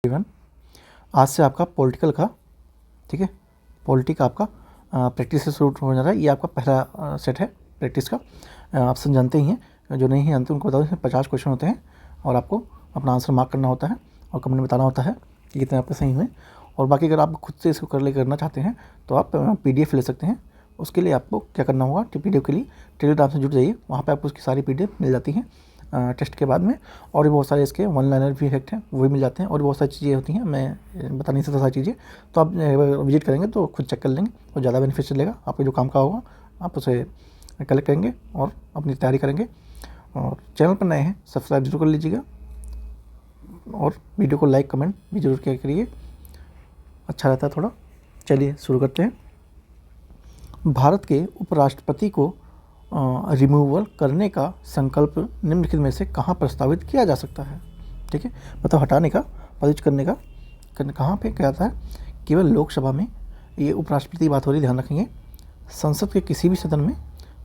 Everyone, आज से आपका पॉलिटिकल का, ठीक है, पॉलिटी का आपका प्रैक्टिस से शुरू हो जा रहा है। ये आपका पहला सेट है प्रैक्टिस का। आप सब जानते ही हैं, जो नहीं जानते उनको बता दूँ, 50 क्वेश्चन होते हैं और आपको अपना आंसर मार्क करना होता है और कमेंट में बताना होता है कि कितने आपके सही हुए। और बाकी अगर आप खुद से इसको करना चाहते हैं तो आप PDF ले सकते हैं। उसके लिए आपको क्या करना होगा, PDF के लिए टेलीग्राम से जुड़ जाइए, वहाँ पे आपको उसकी सारी PDF मिल जाती हैं टेस्ट के बाद में। और भी बहुत सारे इसके वन लाइनर भी इफेक्ट हैं, वो भी मिल जाते हैं और बहुत सारी चीज़ें होती हैं, मैं बता नहीं सकता सारी चीज़ें। तो आप विजिट करेंगे तो खुद चेक कर लेंगे और ज़्यादा बेनिफिट चलेगा। आपको जो काम का होगा आप उसे कलेक्ट करेंगे और अपनी तैयारी करेंगे। और चैनल पर नए हैं सब्सक्राइब जरूर कर लीजिएगा और वीडियो को लाइक कमेंट भी जरूर किया करिए, अच्छा रहता है थोड़ा। चलिए शुरू करते हैं। भारत के उपराष्ट्रपति को रिमूवल करने का संकल्प निम्नलिखित में से कहाँ प्रस्तावित किया जा सकता है? ठीक है, मतलब हटाने का, पदच्युत करने का कहाँ पे क्या आता है? केवल लोकसभा में, ये उपराष्ट्रपति की बात हो रही, ध्यान रखेंगे। संसद के किसी भी सदन में,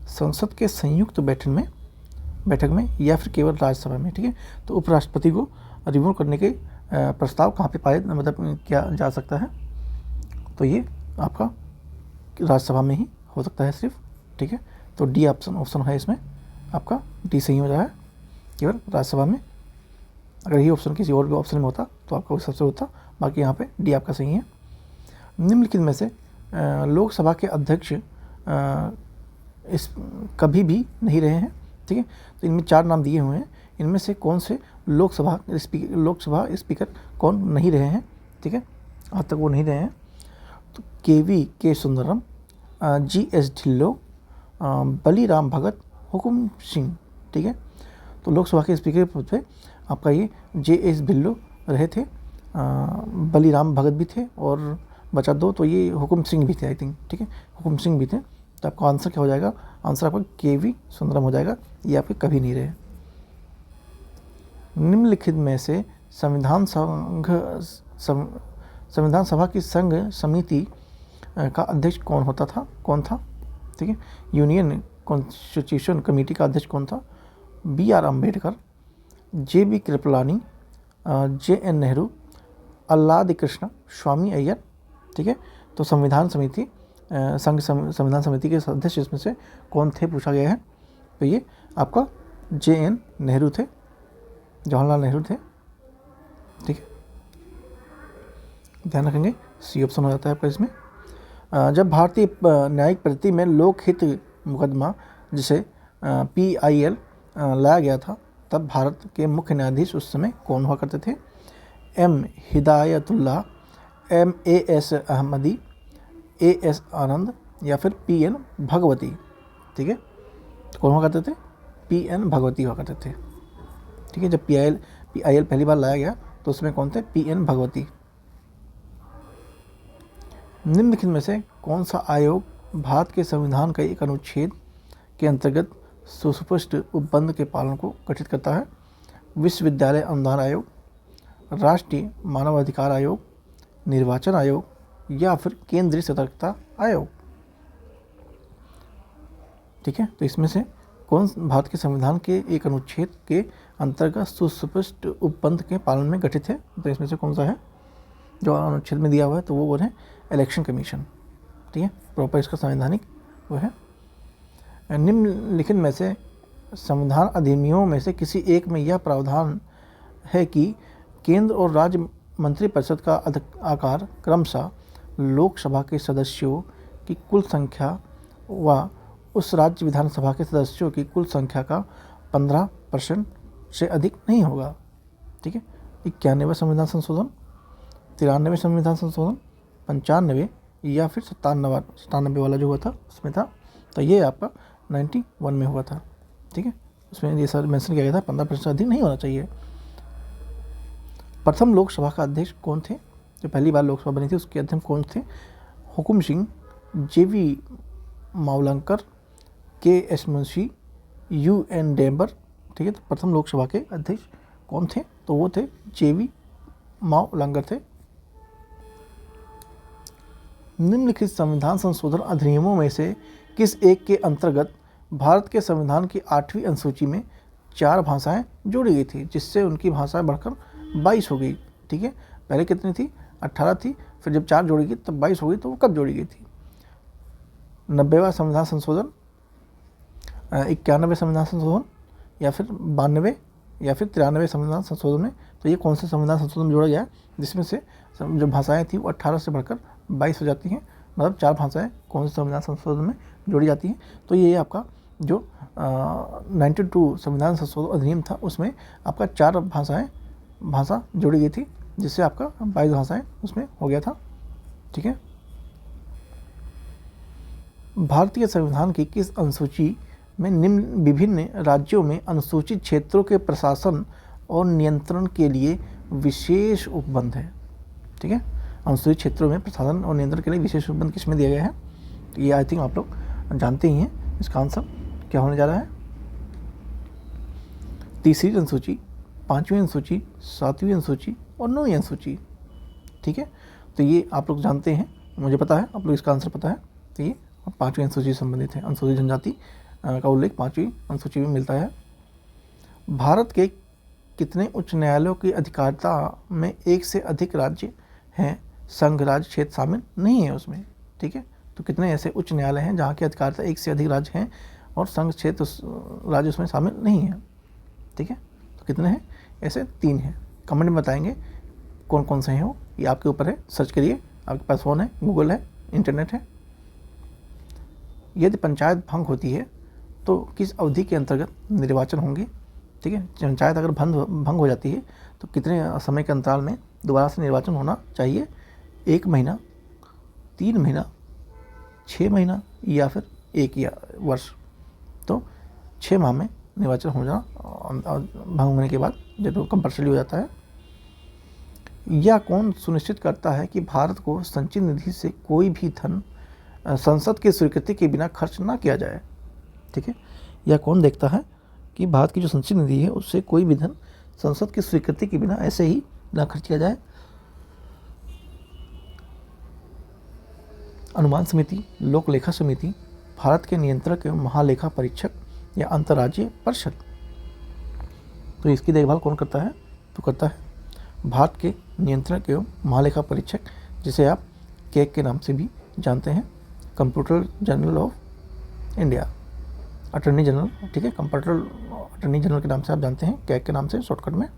संसद के संयुक्त बैठक में या फिर केवल राज्यसभा में। ठीक है, तो उपराष्ट्रपति को रिमूव करने के प्रस्ताव कहाँ पे पारित मतलब किया जा सकता है? तो ये आपका राज्यसभा में ही हो सकता है सिर्फ। ठीक है, तो डी ऑप्शन है इसमें, आपका डी सही हो रहा है, केवल राज्यसभा में। अगर ये ऑप्शन किसी और भी ऑप्शन में होता तो आपका उस सबसे होता, बाकी यहाँ पे डी आपका सही है। निम्नलिखित में से लोकसभा के अध्यक्ष इस कभी भी नहीं रहे हैं। ठीक है, तो इनमें 4 नाम दिए हुए हैं, इनमें से कौन से लोकसभा स्पीकर कौन नहीं रहे हैं? ठीक है, आज तक वो नहीं रहे हैं। तो के सुंदरम, GS ढिल्लो, बलीराम भगत, हुकुम सिंह। ठीक है, तो लोकसभा के स्पीकर पद पे आपका ये JS ढिल्लो रहे थे, बलीराम भगत भी थे और बचा 2 तो ये हुकुम सिंह भी थे आई थिंक। ठीक है, हुकुम सिंह भी थे। तो आपका आंसर क्या हो जाएगा? आंसर आपका KV सुंदरम हो जाएगा, ये आपके कभी नहीं रहे। निम्नलिखित में से संविधान सभा की संघ समिति का अध्यक्ष कौन था? ठीक है, यूनियन कॉन्स्टिट्यूशन कमेटी का अध्यक्ष कौन था? BR Ambedkar, JB Kripalani, JN Nehru, अल्लाद Krishna, स्वामी अय्यर। ठीक है, तो संविधान समिति के अध्यक्ष इसमें से कौन थे पूछा गया है, तो ये आपका JN नेहरू थे, जवाहरलाल नेहरू थे। ठीक है, ध्यान रखेंगे, सी ऑप्शन हो जाता है आपका इसमें। जब भारतीय न्यायिक पद्धति में लोकहित मुकदमा जिसे PIL लाया गया था, तब भारत के मुख्य न्यायाधीश उस समय कौन हुआ करते थे? M Hidayatullah, MAS Ahmadi, AS आनंद या फिर PN भगवती। ठीक है, तो कौन हुआ करते थे? PN भगवती हुआ करते थे। ठीक है, जब PIL पहली बार लाया गया तो उसमें कौन थे? PN भगवती। निम्नलिखित में से कौन सा आयोग भारत के संविधान के एक अनुच्छेद के अंतर्गत सुस्पष्ट उपबंध के पालन को गठित करता है? विश्वविद्यालय अनुदान आयोग, राष्ट्रीय मानवाधिकार आयोग, निर्वाचन आयोग या फिर केंद्रीय सतर्कता आयोग। ठीक है, तो इसमें से कौन भारत के संविधान के एक अनुच्छेद के अंतर्गत सुस्पष्ट उपबंध के पालन में गठित है? तो इसमें से कौन सा है जो अनुच्छेद में दिया हुआ है? तो वो है इलेक्शन कमीशन। ठीक है, प्रॉपर इसका संवैधानिक वो है। निम्नलिखित में से संविधान अधिनियमों में से किसी एक में यह प्रावधान है कि केंद्र और राज्य मंत्रिपरिषद का आकार क्रमशः लोकसभा के सदस्यों की कुल संख्या व उस राज्य विधानसभा के सदस्यों की कुल संख्या का 15% से अधिक नहीं होगा? ठीक है, 91वां संविधान संशोधन, 93वें संविधान संशोधन, 95 या फिर 97 वाला जो हुआ था उसमें था। तो ये आपका 91 में हुआ था। ठीक है, उसमें ये सर मेंशन किया गया था 15% से अधिक नहीं होना चाहिए। प्रथम लोकसभा का अध्यक्ष कौन थे? जो पहली बार लोकसभा बनी थी उसके अध्यक्ष कौन थे? Hukum Singh, JV Mavalankar, KS Munshi, UN डेम्बर। ठीक है, तो प्रथम लोकसभा के अध्यक्ष कौन थे? तो वो थे JV मावलंकर थे। निम्नलिखित संविधान संशोधन अधिनियमों में से किस एक के अंतर्गत भारत के संविधान की 8वीं अनुसूची में 4 भाषाएं जोड़ी गई थी, जिससे उनकी भाषाएं बढ़कर 22 हो गई? ठीक है, पहले कितनी थी? 18 थी, फिर जब 4 जोड़ी गई तब 22 हो गई। तो वो कब जोड़ी गई थी? 90वां संविधान संशोधन, 91वें संविधान संशोधन, या फिर 92 या फिर 93वें संविधान संशोधन में। तो ये कौन से संविधान संशोधन में जोड़ा गया है जिसमें से जो भाषाएं थी वो 18 से बढ़कर 22 हो जाती हैं? मतलब 4 भाषाएं कौन से संविधान संशोधन में जोड़ी जाती हैं? तो ये आपका जो 92 संविधान संशोधन अधिनियम था उसमें आपका 4 भाषा जोड़ी गई थी, जिससे आपका 22 भाषाएं उसमें हो गया था। ठीक है। भारतीय संविधान की किस अनुसूची में निम्न विभिन्न राज्यों में अनुसूचित क्षेत्रों के प्रशासन और नियंत्रण के लिए विशेष उपबंध है? ठीक है, अनुसूचित क्षेत्रों में प्रशासन और नियंत्रण के लिए विशेष उपबंध किसमें दिया गया है? तो ये आई थिंक आप लोग जानते ही हैं। इसका आंसर क्या होने जा रहा है? तीसरी अनुसूची, 5वीं अनुसूची, 7वीं अनुसूची और 9वीं अनुसूची। ठीक है, तो ये आप लोग जानते हैं, मुझे पता है आप लोग इसका आंसर पता है। तो ये 5वीं अनुसूची से संबंधित है। अनुसूचित जनजाति का उल्लेख 5वीं अनुसूची में मिलता है। भारत के कितने उच्च न्यायालयों की अधिकारिता में एक से अधिक राज्य हैं? संघ राज्य क्षेत्र शामिल नहीं है उसमें। ठीक है, तो कितने ऐसे उच्च न्यायालय हैं जहाँ की अधिकारिता एक से अधिक राज्य हैं और संघ क्षेत्र राज्य उसमें शामिल नहीं है? ठीक है, तो कितने हैं? ऐसे 3 हैं। कमेंट में बताएंगे कौन कौन से हैं वो, ये आपके ऊपर है। सर्च करिए, आपके पास फ़ोन है, गूगल है, इंटरनेट है। यदि पंचायत भंग होती है तो किस अवधि के अंतर्गत निर्वाचन होंगे? ठीक है, पंचायत अगर भंग हो जाती है तो कितने समय के अंतराल में दोबारा से निर्वाचन होना चाहिए? 1 महीना, 3 महीना, 6 महीना या फिर 1 वर्ष? तो 6 माह में निर्वाचन हो जाना भंग होने के बाद जब कंपल्सरी हो जाता है। यह कौन सुनिश्चित करता है कि भारत को संचित निधि से कोई भी धन संसद की स्वीकृति के बिना खर्च ना किया जाए? ठीक है, यह कौन देखता है कि भारत की जो संचित निधि है उससे कोई भी धन संसद की स्वीकृति के बिना ऐसे ही ना खर्च किया जाए? अनुमान समिति, लोक लेखा समिति, भारत के नियंत्रक एवं महालेखा परीक्षक या अंतर्राज्यीय परिषद? तो इसकी देखभाल कौन करता है? तो करता है भारत के नियंत्रक एवं महालेखा परीक्षक, जिसे आप कैग के नाम से भी जानते हैं, computer general of India, attorney general. ठीक है, कंप्यूटर अटॉर्नी जनरल के नाम से आप जानते हैं, कैग के नाम से शॉर्टकट में।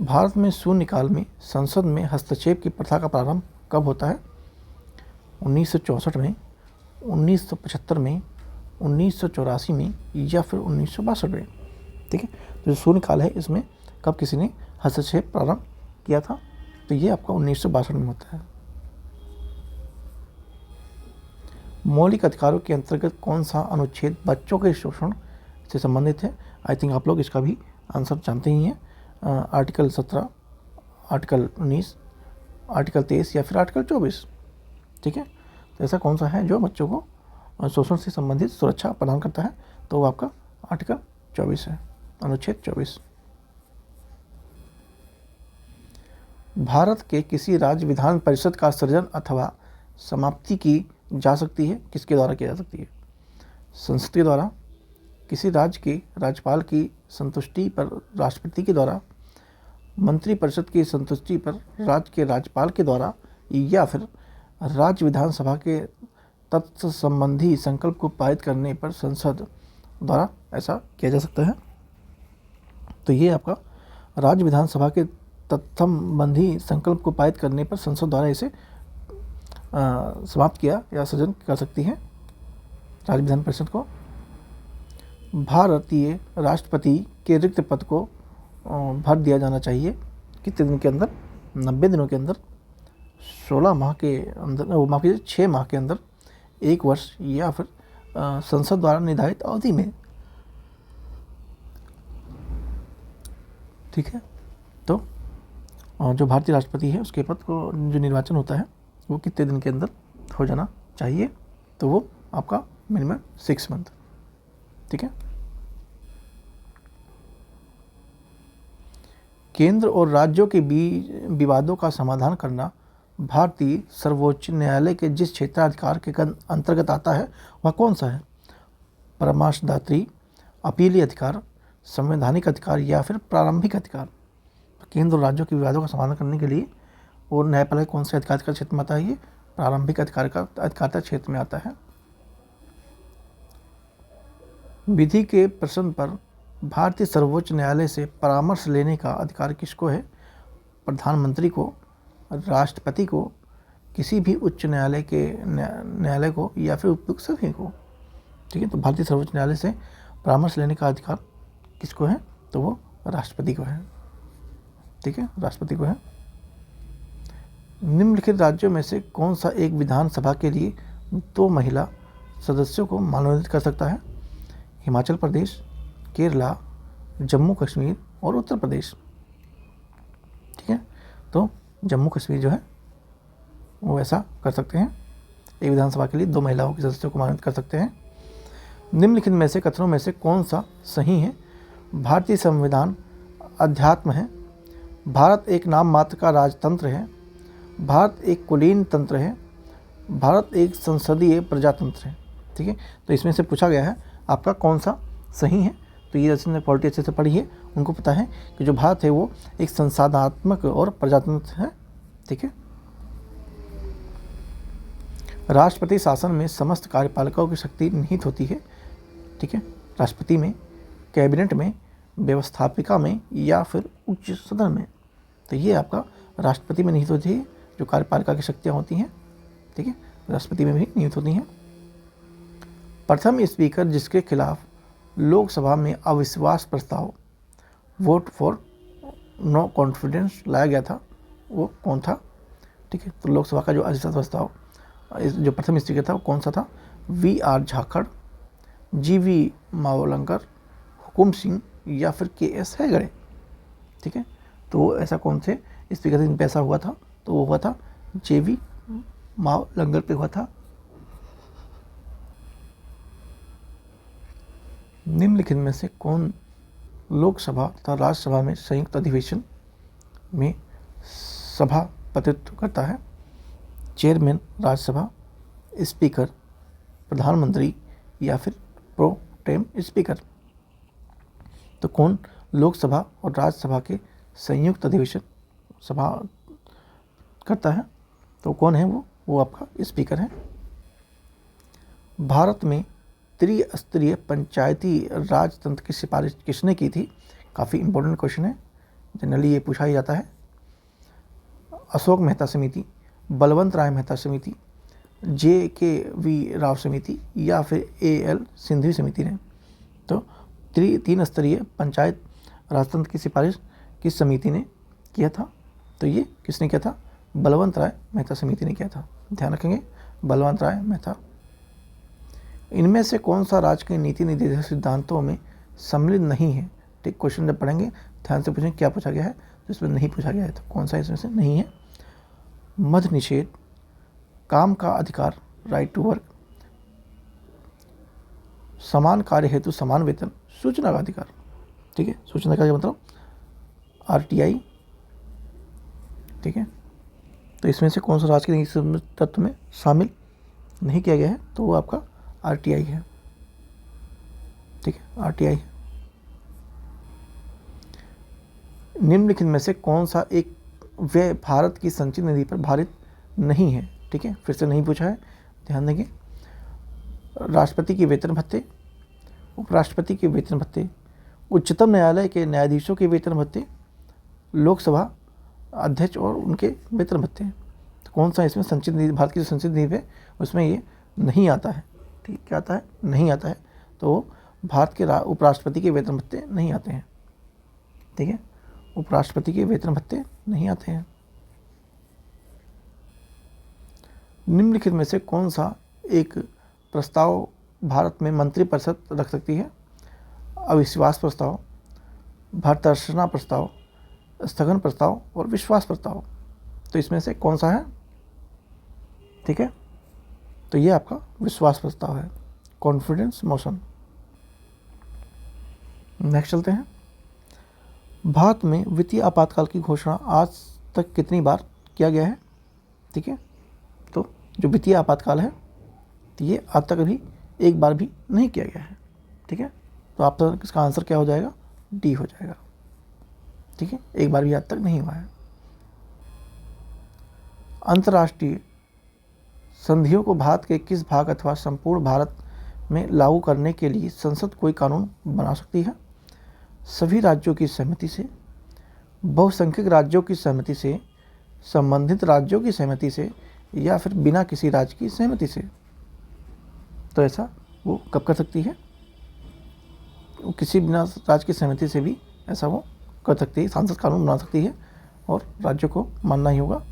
भारत में शून्यकाल में संसद में हस्तक्षेप की प्रथा का प्रारंभ कब होता है? 1964 में, 1975 में, 1984 में या फिर 1962 में? ठीक है, तो जो शून्यकाल है इसमें कब किसी ने हस्तक्षेप प्रारंभ किया था? तो ये आपका 1962 में होता है। मौलिक अधिकारों के अंतर्गत कौन सा अनुच्छेद बच्चों के शोषण से संबंधित है? आई थिंक आप लोग इसका भी आंसर जानते ही हैं। आर्टिकल 17, आर्टिकल 19, आर्टिकल 23 या फिर आर्टिकल 24। ठीक है, तो ऐसा कौन सा है जो बच्चों को शोषण से संबंधित सुरक्षा प्रदान करता है? तो वो आपका आर्टिकल 24 है, अनुच्छेद 24। भारत के किसी राज्य विधान परिषद का सृजन अथवा समाप्ति की जा सकती है? किसके द्वारा की जा सकती है? संसद के द्वारा, किसी राज्य के राज्यपाल की संतुष्टि पर राष्ट्रपति के द्वारा, मंत्रिपरिषद की संतुष्टि पर राज्य के राज्यपाल के द्वारा, या फिर राज्य विधानसभा के तत्व संबंधी संकल्प को पारित करने पर संसद द्वारा ऐसा किया जा सकता है। तो ये आपका राज्य विधानसभा के तत्संबंधी संकल्प को पारित करने पर संसद द्वारा इसे समाप्त किया या सृजन कर सकती है राज्य विधान परिषद को। भारतीय राष्ट्रपति के रिक्त पद को भर दिया जाना चाहिए कितने दिन के अंदर? 90 दिनों के अंदर, 16 माह के अंदर, माफ कीजिए 6 माह के अंदर, 1 वर्ष या फिर संसद द्वारा निर्धारित अवधि में। ठीक है, तो जो भारतीय राष्ट्रपति है उसके पद को जो निर्वाचन होता है वो कितने दिन के अंदर हो जाना चाहिए? तो वो आपका मिनिमम 6 मंथ। ठीक है, केंद्र और राज्यों के बीच विवादों का समाधान करना भारतीय सर्वोच्च न्यायालय के जिस क्षेत्राधिकार के अंतर्गत आता है वह कौन सा है? परामर्शदात्री, अपीली अधिकार, संवैधानिक अधिकार या फिर प्रारंभिक अधिकार। केंद्र और राज्यों के विवादों का समाधान करने के लिए वो न्यायपालिका कौन से अधिकार का क्षेत्र में आता है? ये प्रारंभिक अधिकारिता क्षेत्र में आता है। विधि के प्रश्न पर भारतीय सर्वोच्च न्यायालय से परामर्श लेने का अधिकार किसको है? प्रधानमंत्री को, राष्ट्रपति को, किसी भी उच्च न्यायालय को या फिर उपयुक्त सभी को। ठीक है, तो भारतीय सर्वोच्च न्यायालय से परामर्श लेने का अधिकार किसको है? तो वो राष्ट्रपति को है। ठीक है, राष्ट्रपति को है। निम्नलिखित राज्यों में से कौन सा एक विधानसभा के लिए 2 महिला सदस्यों को मनोनीत कर सकता है? हिमाचल प्रदेश, केरला, जम्मू कश्मीर और उत्तर प्रदेश। ठीक है, तो जम्मू कश्मीर जो है वो ऐसा कर सकते हैं, एक विधानसभा के लिए 2 महिलाओं के सदस्यों को मनोनीत कर सकते हैं। निम्नलिखित में से कथनों में से कौन सा सही है? भारतीय संविधान अध्यात्म है, भारत एक नाम मात्र का राजतंत्र है, भारत एक कुलीन तंत्र है, भारत एक संसदीय प्रजातंत्र है। ठीक है, तो इसमें से पूछा गया है आपका कौन सा सही है। तो ये जिसने पॉलिटी अच्छे से पढ़ी है उनको पता है कि जो भारत है वो एक संसाधनात्मक और प्रजातंत्र है। ठीक है, राष्ट्रपति शासन में समस्त कार्यपालिकाओं की शक्ति निहित होती है। ठीक है, राष्ट्रपति में, कैबिनेट में, व्यवस्थापिका में या फिर उच्च सदन में। तो ये आपका राष्ट्रपति में निहित होती है जो कार्यपालिका की शक्तियाँ होती हैं। ठीक है, राष्ट्रपति में भी निहित होती हैं। प्रथम स्पीकर जिसके खिलाफ लोकसभा में अविश्वास प्रस्ताव, वोट फॉर नो कॉन्फिडेंस लाया गया था, वो कौन था? ठीक है, तो लोकसभा का जो अविश्वास प्रस्ताव जो प्रथम स्पीकर था वो कौन सा था? VR झाखड़, GV मावलंकर, हुकुम सिंह या फिर KS हेगड़े। ठीक है, तो ऐसा कौन से स्पीकर इन पे ऐसा हुआ था? तो वो हुआ था JV मावलंकर पे हुआ था। निम्नलिखित में से कौन लोकसभा तथा राज्यसभा में संयुक्त अधिवेशन में सभापतित्व करता है? चेयरमैन राज्यसभा, स्पीकर, प्रधानमंत्री या फिर प्रो टेम स्पीकर। तो कौन लोकसभा और राज्यसभा के संयुक्त अधिवेशन सभा करता है? तो कौन है वो आपका स्पीकर है। भारत में त्रिस्तरीय पंचायती राज तंत्र की सिफारिश किसने की थी? काफ़ी इंपॉर्टेंट क्वेश्चन है, जनरली ये पूछा ही जाता है। अशोक मेहता समिति, बलवंत राय मेहता समिति, JKV राव समिति या फिर AL सिंघवी समिति ने। तो 3 स्तरीय पंचायत राजतंत्र की सिफारिश किस समिति ने किया था? तो ये किसने किया था? बलवंत राय मेहता समिति ने किया था। ध्यान रखेंगे, बलवंत राय मेहता। इनमें से कौन सा राज्य के नीति निर्देशक सिद्धांतों में सम्मिलित नहीं है? ठीक, क्वेश्चन जब पढ़ेंगे ध्यान से पूछेंगे क्या पूछा गया है, तो इसमें नहीं पूछा गया है, तो कौन सा इसमें से नहीं है? मद्य निषेध, काम का अधिकार, राइट टू वर्क, समान कार्य हेतु समान वेतन, सूचना का अधिकार। ठीक है, सूचना का मतलब RTI। ठीक है, तो इसमें से कौन सा राज्य के नीति तत्व में शामिल नहीं किया गया है? तो वो आपका RTI है। ठीक है, RTI है। निम्नलिखित में से कौन सा एक व्यय भारत की संचित निधि पर भारित नहीं है? ठीक है, फिर से नहीं पूछा है, ध्यान देंगे। राष्ट्रपति के वेतन भत्ते, उपराष्ट्रपति के वेतन भत्ते, उच्चतम न्यायालय के न्यायाधीशों के वेतन भत्ते, लोकसभा अध्यक्ष और उनके वेतन भत्ते। तो कौन सा इसमें संचित निधि, भारत की जो संचित निधि है उसमें ये नहीं आता है? ठीक, क्या आता है? नहीं आता है। तो भारत के उपराष्ट्रपति के वेतन भत्ते नहीं आते हैं। ठीक है, उपराष्ट्रपति के वेतन भत्ते नहीं आते हैं। निम्नलिखित में से कौन सा एक प्रस्ताव भारत में मंत्रिपरिषद रख सकती है? अविश्वास प्रस्ताव, भर्तृहरि प्रस्ताव, स्थगन प्रस्ताव और विश्वास प्रस्ताव। तो इसमें से कौन सा है? ठीक है, तो ये आपका विश्वास प्रस्ताव है, कॉन्फिडेंस मोशन। नेक्स्ट चलते हैं। भारत में वित्तीय आपातकाल की घोषणा आज तक कितनी बार किया गया है? ठीक है, तो जो वित्तीय आपातकाल है तो ये आज तक अभी एक बार भी नहीं किया गया है। ठीक है, तो आप इसका आंसर क्या हो जाएगा? डी हो जाएगा। ठीक है, एक बार भी आज तक नहीं हुआ है। अंतर्राष्ट्रीय संधियों को भारत के किस भाग अथवा संपूर्ण भारत में लागू करने के लिए संसद कोई कानून बना सकती है? सभी राज्यों की सहमति से, बहुसंख्यक राज्यों की सहमति से, संबंधित राज्यों की सहमति से, या फिर बिना किसी राज्य की सहमति से। तो ऐसा वो कब कर सकती है? वो किसी बिना राज्य की सहमति से भी ऐसा वो कर सकती है, संसद कानून बना सकती है और राज्यों को मानना ही होगा।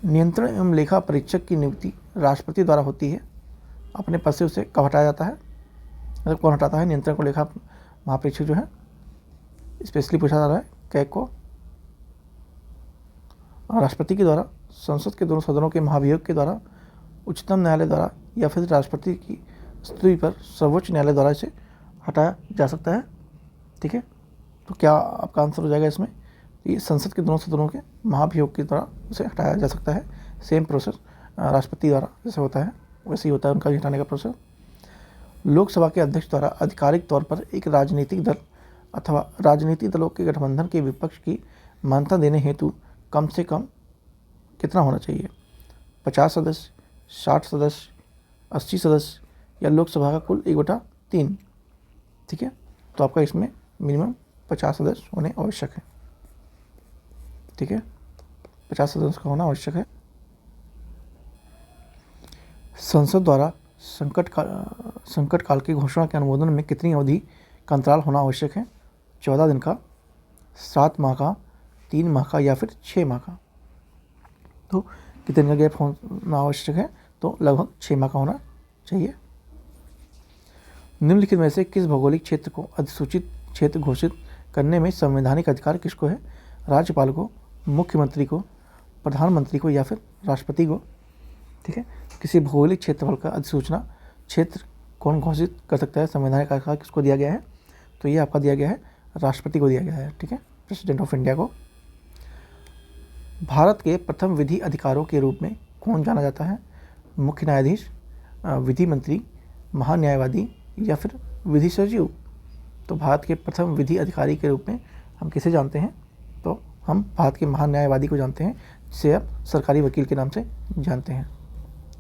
नियंत्रण एवं लेखा परीक्षक की नियुक्ति राष्ट्रपति द्वारा होती है। अपने पद से उसे कब हटाया जाता है? मतलब कौन हटाता है? नियंत्रण को लेखा महापरीक्षक जो है, स्पेशली पूछा जा रहा है कैग को। राष्ट्रपति के द्वारा, संसद के दोनों सदनों के महाभियोग के द्वारा, उच्चतम न्यायालय द्वारा, या फिर राष्ट्रपति की स्तुति पर सर्वोच्च न्यायालय द्वारा इसे हटाया जा सकता है। ठीक है, तो क्या आपका आंसर हो जाएगा इसमें? ये संसद के दोनों सदनों के महाभियोग के द्वारा उसे हटाया जा सकता है। सेम प्रोसेस राष्ट्रपति द्वारा जैसे होता है वैसे ही होता है उनका हटाने का प्रोसेस। लोकसभा के अध्यक्ष द्वारा आधिकारिक तौर पर एक राजनीतिक दल अथवा राजनीतिक दलों के गठबंधन के विपक्ष की मान्यता देने हेतु कम से कम कितना होना चाहिए? 50 सदस्य, 60 सदस्य, 80 सदस्य, या लोकसभा का कुल 1/3? ठीक है, तो आपका इसमें मिनिमम 50 सदस्य होने आवश्यक है। ठीक है, 50 सदस्य का होना आवश्यक है। संसद द्वारा संकट काल की घोषणा के अनुमोदन में कितनी अवधि का अंतराल होना आवश्यक है? 14 दिन का, 7 माह का, 3 माह का, या फिर 6 माह का? तो कितने दिन का गैप होना आवश्यक है? तो लगभग 6 माह का होना चाहिए। निम्नलिखित में से किस भौगोलिक क्षेत्र को अधिसूचित क्षेत्र घोषित करने में संवैधानिक अधिकार किसको है? राज्यपाल को, मुख्यमंत्री को, प्रधानमंत्री को, या फिर राष्ट्रपति को? ठीक है, किसी भौगोलिक क्षेत्रफल का अधिसूचना क्षेत्र कौन घोषित कर सकता है? संवैधानिक अधिकार किसको दिया गया है? तो ये आपका दिया गया है राष्ट्रपति को दिया गया है। ठीक है, प्रेसिडेंट ऑफ इंडिया को। भारत के प्रथम विधि अधिकारों के रूप में कौन जाना जाता है? मुख्य न्यायाधीश, विधि मंत्री, महान्यायवादी, या फिर विधि सचिव? तो भारत के प्रथम विधि अधिकारी के रूप में हम किसे जानते हैं? तो हम भारत के महान्यायवादी को जानते हैं, जिसे आप सरकारी वकील के नाम से जानते हैं।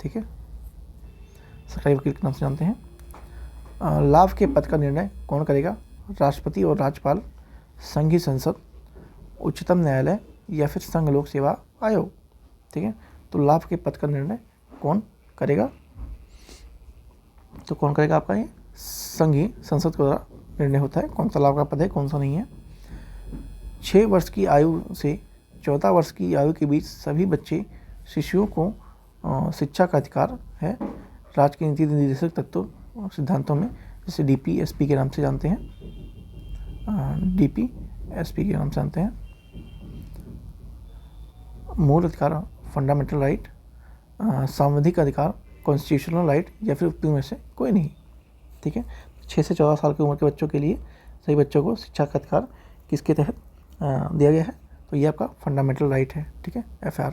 ठीक है, सरकारी वकील के नाम से जानते हैं। लाभ के पद का निर्णय कौन करेगा? राष्ट्रपति और राज्यपाल, संघीय संसद, उच्चतम न्यायालय, या फिर संघ लोक सेवा आयोग? ठीक है, तो लाभ के पद का निर्णय कौन करेगा? तो कौन करेगा? आपका ये संघीय संसद के द्वारा निर्णय होता है कौन सा लाभ का पद है, कौन सा नहीं है। 6 वर्ष की आयु से 14 वर्ष की आयु के बीच सभी बच्चे शिशुओं को शिक्षा का अधिकार है। राज्य के नीति निर्देशक तत्वों और सिद्धांतों में, जैसे DPSP के नाम से जानते हैं, DPSP के नाम से जानते हैं। मूल अधिकार, फंडामेंटल राइट, संवैधानिक अधिकार, कॉन्स्टिट्यूशनल राइट, या फिर उक्त में से कोई नहीं। ठीक है, 6 से 14 साल की उम्र के बच्चों के लिए, सभी बच्चों को शिक्षा का अधिकार किसके तहत दिया गया है? तो ये आपका फंडामेंटल राइट है। ठीक है, FR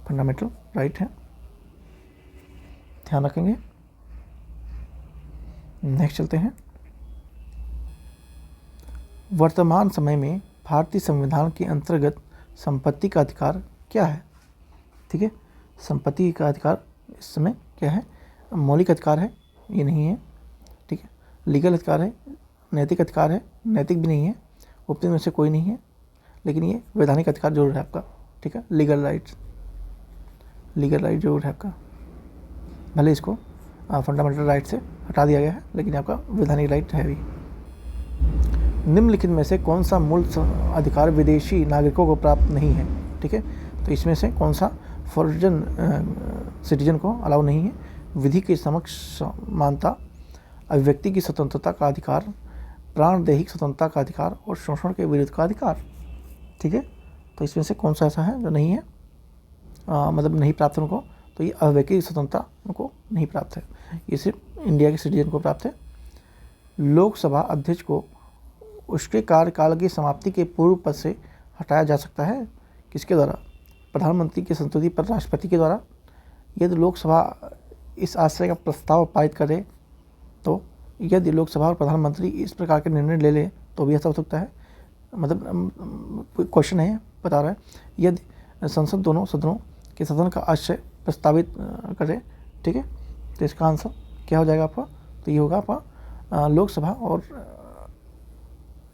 फंडामेंटल राइट है, ध्यान रखेंगे। नेक्स्ट चलते हैं। वर्तमान समय में भारतीय संविधान के अंतर्गत संपत्ति का अधिकार क्या है? ठीक है, संपत्ति का अधिकार इस समय क्या है? मौलिक अधिकार है? ये नहीं है। ठीक है, लीगल अधिकार है, नैतिक अधिकार है, नैतिक भी नहीं है, उपयुक्त में से कोई नहीं है, लेकिन ये वैधानिक अधिकार जरूर है आपका। ठीक है, लीगल राइट जरूर है आपका, भले इसको फंडामेंटल राइट से हटा दिया गया है, लेकिन आपका वैधानिक राइट है भी। निम्नलिखित में से कौन सा मूल अधिकार विदेशी नागरिकों को प्राप्त नहीं है? ठीक है, तो इसमें से कौन सा फॉरेन सिटीजन को अलाउ नहीं है? विधि के समक्ष समानता, अभिव्यक्ति की स्वतंत्रता का अधिकार, प्राणदैहिक स्वतंत्रता का अधिकार, और शोषण के विरुद्ध का अधिकार। ठीक है, तो इसमें से कौन सा ऐसा है जो नहीं है, मतलब नहीं प्राप्त है उनको? तो ये अभिव्यक्ति की स्वतंत्रता उनको नहीं प्राप्त है, ये सिर्फ इंडिया के सिटीजन को प्राप्त है। लोकसभा अध्यक्ष को उसके कार्यकाल की समाप्ति के पूर्व पद से हटाया जा सकता है, किसके द्वारा? प्रधानमंत्री की संस्तुति पर राष्ट्रपति के द्वारा। यदि लोकसभा इस आशय का प्रस्ताव पारित करे तो यदि लोकसभा और प्रधानमंत्री इस प्रकार के निर्णय ले ले तो भी ऐसा हो सकता है। मतलब क्वेश्चन है, बता रहा है, यदि संसद दोनों सदनों के सदन का आशय प्रस्तावित करे, ठीक है, तो इसका आंसर क्या हो जाएगा आपका? तो ये होगा आपका लोकसभा, और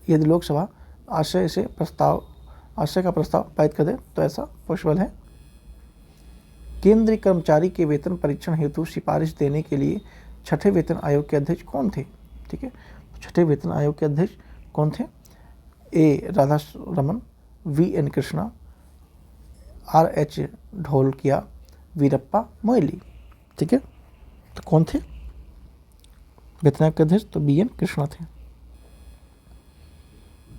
यदि लोकसभा आशय का प्रस्ताव पारित कर दे तो ऐसा पॉसिबल है। केंद्रीय कर्मचारी के वेतन परीक्षण हेतु सिफारिश देने के लिए छठे वेतन आयोग के अध्यक्ष कौन थे? ठीक है, छठे वेतन आयोग के अध्यक्ष कौन थे? A Radharaman, V N Krishna, R H Dholakia, Veerappa Moily. ठीक है, तो कौन थे वेतन आयोग के अध्यक्ष? तो बी एन कृष्णा थे।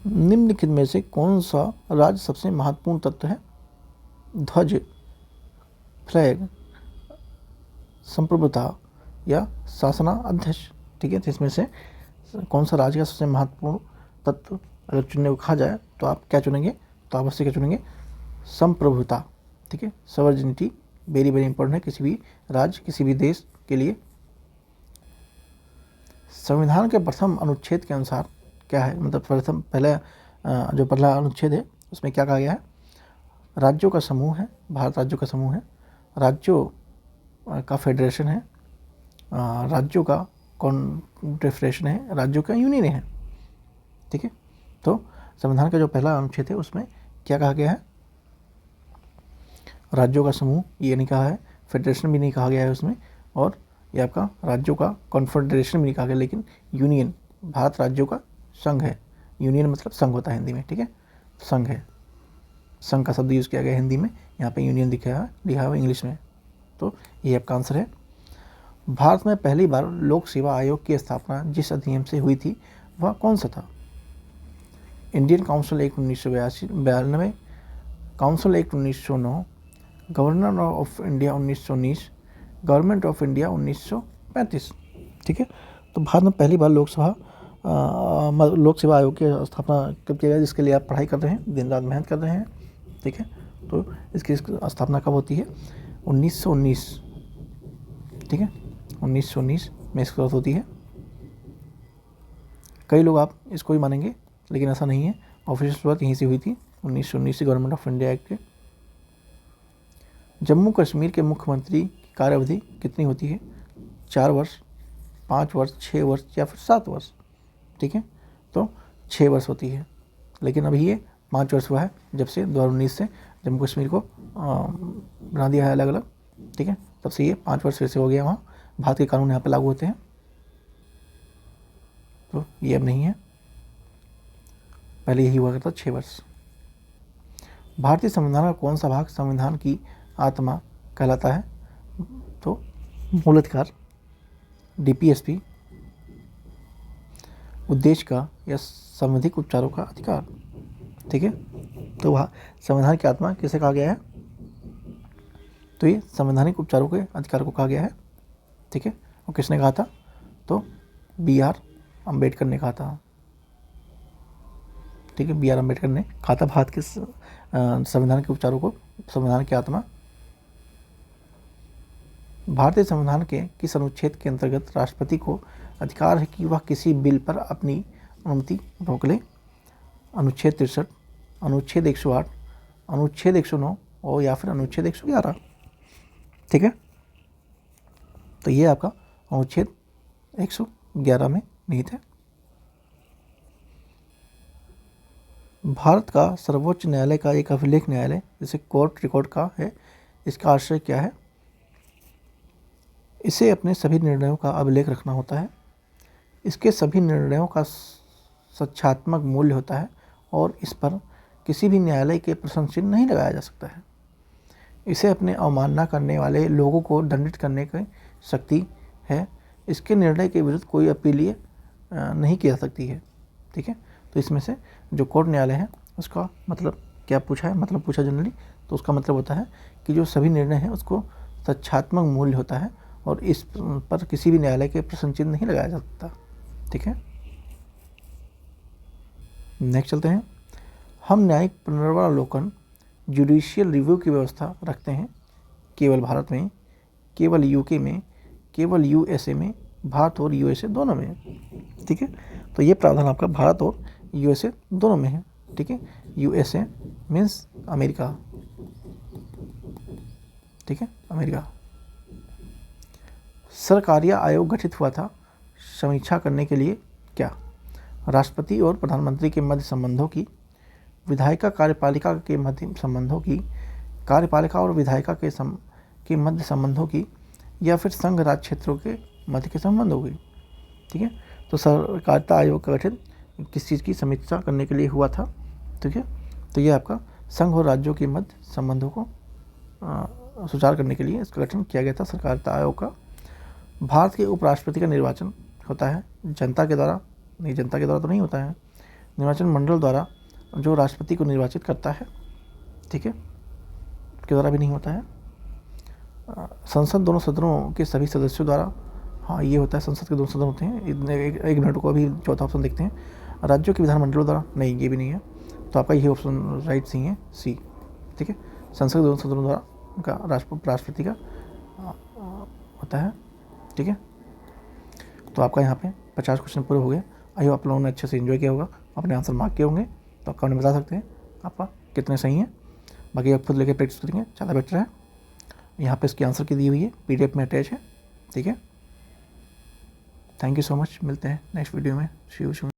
निम्नलिखित में से कौन सा राज्य सबसे महत्वपूर्ण तत्व है? ध्वज, फ्लैग, संप्रभुता या शासना अध्यक्ष। ठीक है, तो इसमें से कौन सा राज्य का सबसे महत्वपूर्ण तत्व अगर चुनने को कहा जाए तो आप क्या चुनेंगे? तो आप उससे क्या चुनेंगे? संप्रभुता। ठीक है, सवर्जिनिटी वेरी वेरी इंपॉर्टेंट है किसी भी राज्य, किसी भी देश के लिए। संविधान के प्रथम अनुच्छेद के अनुसार क्या है? मतलब जो पहला अनुच्छेद है उसमें क्या कहा गया है? राज्यों का समूह है, भारत राज्यों का समूह है, राज्यों का फेडरेशन है, राज्यों का कॉन्फेडरेशन है, राज्यों का यूनियन है। ठीक है, तो संविधान का जो पहला अनुच्छेद है उसमें क्या कहा गया है? राज्यों का समूह ये नहीं कहा है, फेडरेशन भी नहीं कहा गया है उसमें, और ये आपका राज्यों का कॉन्फेडरेशन भी नहीं कहा गया, लेकिन यूनियन, भारत राज्यों का संघ है। यूनियन मतलब संघ होता है हिंदी में। ठीक है, संघ है, संघ का शब्द यूज़ किया गया हिंदी में, यहाँ पे यूनियन लिखा हुआ इंग्लिश में। तो ये आपका आंसर है। भारत में पहली बार लोक सेवा आयोग की स्थापना जिस अधिनियम से हुई थी वह कौन सा था? Indian council act 1992, council act 1909, governor of India 1919, government of India 1935। ठीक है, तो भारत में पहली बार लोक सेवा आयोग की स्थापना कब किया गया, जिसके लिए आप पढ़ाई कर रहे हैं, दिन रात मेहनत कर रहे हैं। ठीक है, तो इसकी स्थापना कब होती है? 1919। ठीक है, 1919 में इसकी शुरुआत होती है। कई लोग आप इसको ही मानेंगे, लेकिन ऐसा नहीं है, ऑफिशियल शुरुआत यहीं से हुई थी, 1919 से गवर्नमेंट ऑफ इंडिया एक्ट के। जम्मू कश्मीर के मुख्यमंत्री की कार्यावधि कितनी होती है? 4 वर्ष, 5 वर्ष, 6 वर्ष या फिर 7 वर्ष? ठीक है, तो 6 वर्ष होती है, लेकिन अभी ये 5 वर्ष हुआ है जब से 2019 से जम्मू कश्मीर को बना दिया है अलग अलग। ठीक है, तब से ये 5 वर्ष फिर से हो गया, वहाँ भारत के कानून यहाँ पे लागू होते हैं, तो ये अब नहीं है, पहले यही हुआ करता 6 वर्ष। भारतीय संविधान का कौन सा भाग संविधान की आत्मा कहलाता है? तो मूलाधिकार, डीपीएसपी, उद्देश्य का या संवैधानिक उपचारों का अधिकार। ठीक है, तो वह संविधान की आत्मा किसे कहा गया है? तो ये संवैधानिक उपचारों के अधिकार को कहा गया है। ठीक है, और किसने कहा था? तो BR अम्बेडकर ने कहा था। ठीक है, BR अम्बेडकर ने कहा था भारत के संविधान के उपचारों को संविधान की आत्मा। भारतीय संविधान के किस अनुच्छेद के अंतर्गत राष्ट्रपति को अधिकार है कि वह किसी बिल पर अपनी अनुमति रोक ले? अनुच्छेद 63, अनुच्छेद 108, अनुच्छेद 109 और या फिर अनुच्छेद 111। ठीक है, तो ये आपका अनुच्छेद 111 में निहित है। भारत का सर्वोच्च न्यायालय का एक अभिलेख न्यायालय जिसे कोर्ट रिकॉर्ड का है, इसका आशय क्या है? इसे अपने सभी निर्णयों का अभिलेख रखना होता है। इसके सभी निर्णयों का सत्यात्मक मूल्य होता है और इस पर किसी भी न्यायालय के प्रश्न चिन्ह नहीं लगाया जा सकता है। इसे अपने अवमानना करने वाले लोगों को दंडित करने की शक्ति है। इसके निर्णय के विरुद्ध कोई अपील नहीं की जा सकती है। ठीक है, तो इसमें से जो कोर्ट न्यायालय है उसका मतलब क्या पूछा है? मतलब पूछा जनरली, तो उसका मतलब होता है कि जो सभी निर्णय हैं उसको तथ्यात्मक मूल्य होता है और इस पर किसी भी न्यायालय के प्रश्न चिन्ह नहीं लगाया जा सकता। ठीक है, नेक्स्ट चलते हैं। हम न्यायिक पुनर्वलोकन जुडिशियल रिव्यू की व्यवस्था रखते हैं केवल भारत में, केवल यूके में, केवल USA में भारत और यूएसए दोनों में है। ठीक है, तो ये प्रावधान आपका भारत और यूएसए दोनों में है। ठीक है, यूएसए मीन्स अमेरिका। ठीक है, अमेरिका। सरकारिया आयोग गठित हुआ था समीक्षा करने के लिए क्या? राष्ट्रपति और प्रधानमंत्री के मध्य संबंधों की, विधायिका कार्यपालिका के मध्य संबंधों की, कार्यपालिका और विधायिका के मध्य संबंधों की, या फिर संघ राज्य क्षेत्रों के मध्य के संबंधों की। ठीक है, तो सहकारिता आयोग का गठन किस चीज़ की समीक्षा करने के लिए हुआ था? ठीक है, तो ये आपका संघ और राज्यों के मध्य संबंधों को सुचारू करने के लिए इसका गठन किया गया था, सहकारिता आयोग का। भारत के उपराष्ट्रपति का निर्वाचन होता है जनता के द्वारा? नहीं, जनता के द्वारा तो नहीं होता है, निर्वाचन मंडल द्वारा जो राष्ट्रपति को निर्वाचित करता है। ठीक है, के द्वारा भी नहीं होता है। संसद दोनों सदनों के सभी सदस्यों द्वारा, हाँ ये होता है, संसद के दोनों सदन होते हैं। एक मिनट को अभी चौथा ऑप्शन देखते हैं, राज्यों के विधानमंडलों द्वारा, नहीं ये भी नहीं है, तो आपका ये ऑप्शन राइट सी है, सी। ठीक है, संसद के दोनों सदनों द्वारा उनका राष्ट्रपति का होता है। ठीक है, तो आपका यहाँ पे 50 क्वेश्चन पूरे हो गए। आई होप आप लोगों ने अच्छे से एंजॉय किया होगा, अपने आंसर मार्क किए होंगे, तो आप कमेंट में बता सकते हैं आपका कितने सही हैं। बाकी आप खुद लेके प्रैक्टिस करेंगे, ज़्यादा बेटर है। यहाँ पे इसकी आंसर की दी हुई है, PDF में अटैच है। ठीक है, थैंक यू सो मच, मिलते हैं नेक्स्ट वीडियो में। सी यू सून।